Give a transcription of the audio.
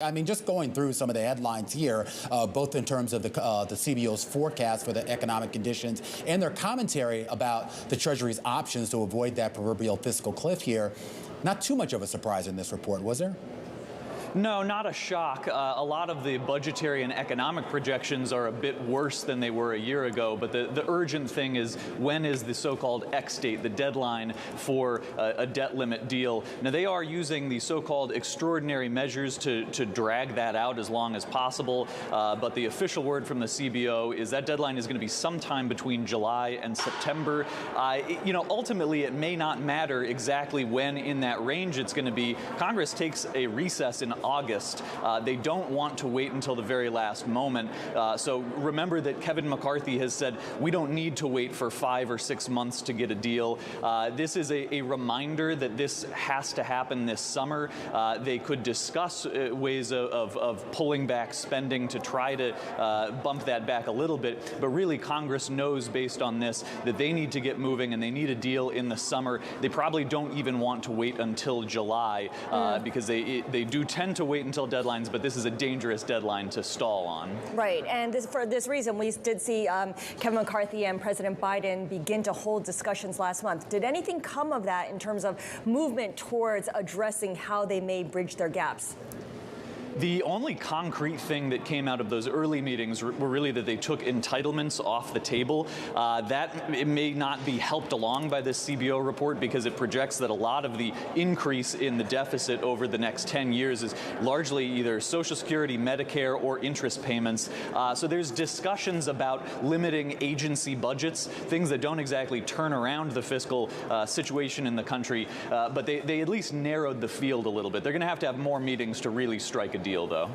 I mean, just going through some of the headlines here, both in terms of the CBO's forecast for the economic conditions and their commentary about the Treasury's options to avoid that proverbial fiscal cliff here. Not too much of a surprise in this report, was there? No, not a shock. A lot of the budgetary and economic projections are a bit worse than they were a year ago, but the urgent thing is, when is the so-called X date, the deadline for a debt limit deal? Now, they are using the so-called extraordinary measures to drag that out as long as possible, but the official word from the CBO is that deadline is going to be sometime between July and September. Ultimately, it may not matter exactly when in that range it's going to be. Congress takes a recess in August. They don't want to wait until the very last moment. So remember that Kevin McCarthy has said we don't need to wait for 5 or 6 months to get a deal. This is a reminder that this has to happen this summer. They could discuss ways of pulling back spending to try to bump that back a little bit. But really, Congress knows based on this that they need to get moving and they need a deal in the summer. They probably don't even want to wait until July because they do tend to wait until deadlines, but this is a dangerous deadline to stall on. Right, and for this reason, we did see Kevin McCarthy and President Biden begin to hold discussions last month. Did anything come of that in terms of movement towards addressing how they may bridge their gaps? The only concrete thing that came out of those early meetings were really that they took entitlements off the table. That it may not be helped along by this CBO report because it projects that a lot of the increase in the deficit over the next 10 years is largely either Social Security, Medicare, or interest payments. So there's discussions about limiting agency budgets, things that don't exactly turn around the fiscal situation in the country, but they at least narrowed the field a little bit. They're going to have more meetings to really strike a deal, though.